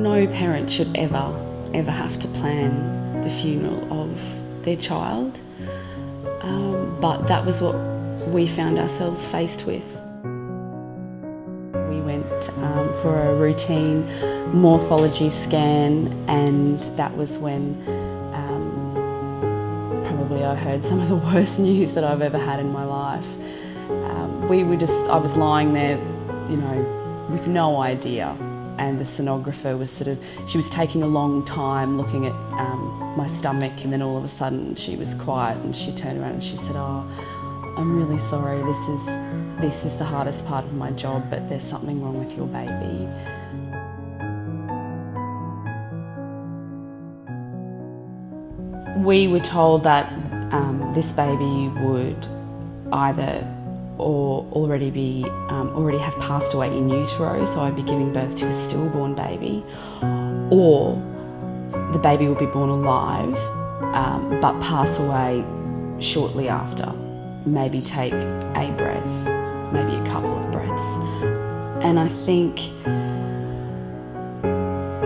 No parent should ever have to plan the funeral of their child, but that was what we found ourselves faced with. We went for a routine morphology scan, and that was when probably I heard some of the worst news that I've ever had in my life. I was lying there, with no idea, and the sonographer was she was taking a long time looking at my stomach, and then all of a sudden she was quiet and she turned around and she said, "Oh, I'm really sorry, this is the hardest part of my job, but there's something wrong with your baby." We were told that this baby would either already have passed away in utero, so I'd be giving birth to a stillborn baby, or the baby would be born alive but pass away shortly after, maybe take a breath, maybe a couple of breaths. And I think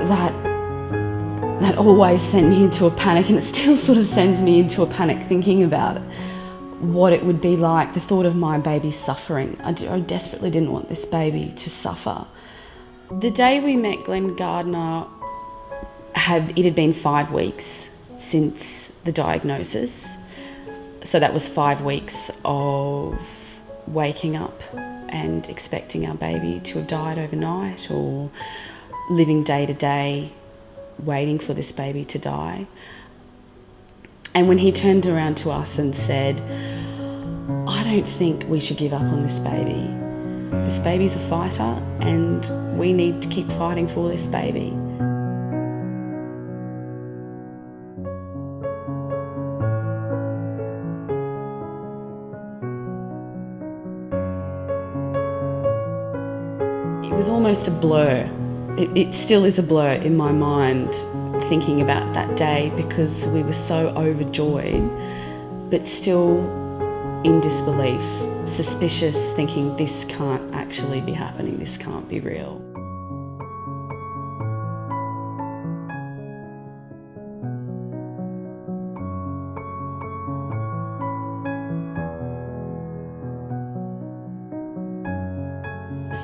that always sent me into a panic, and it still sort of sends me into a panic thinking about what it would be like, the thought of my baby suffering. I desperately didn't want this baby to suffer. The day we met Glenn Gardner, it had been 5 weeks since the diagnosis. So that was 5 weeks of waking up and expecting our baby to have died overnight, or living day to day waiting for this baby to die. And when he turned around to us and said, "I don't think we should give up on this baby. This baby's a fighter and we need to keep fighting for this baby." It was almost a blur. It still is a blur in my mind, thinking about that day, because we were so overjoyed, but still in disbelief, suspicious, thinking this can't actually be happening, this can't be real.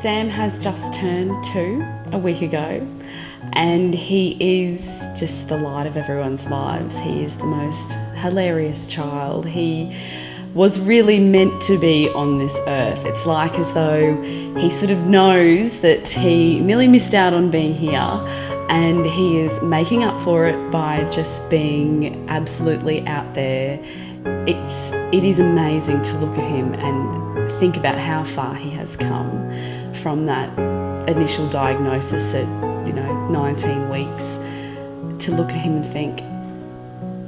Sam has just turned 2 a week ago, and he is just the light of everyone's lives. He is the most hilarious child. He was really meant to be on this earth. It's like as though he sort of knows that he nearly missed out on being here, and he is making up for it by just being absolutely out there. It is amazing to look at him and think about how far he has come from that initial diagnosis at 19 weeks, to look at him and think,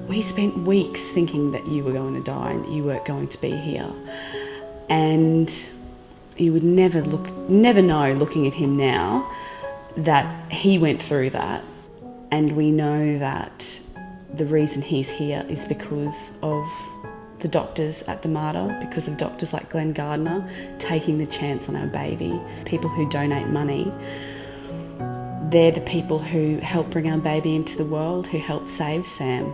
we spent weeks thinking that you were going to die and that you weren't going to be here. And you would never know, looking at him now, that he went through that. And we know that the reason he's here is because of the doctors at the Mater, because of doctors like Glenn Gardner taking the chance on our baby, people who donate money. They're the people who help bring our baby into the world, who helped save Sam.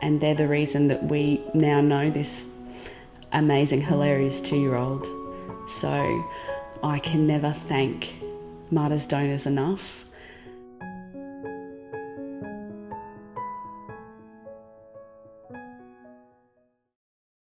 And they're the reason that we now know this amazing, hilarious 2-year-old. So I can never thank Mater's donors enough.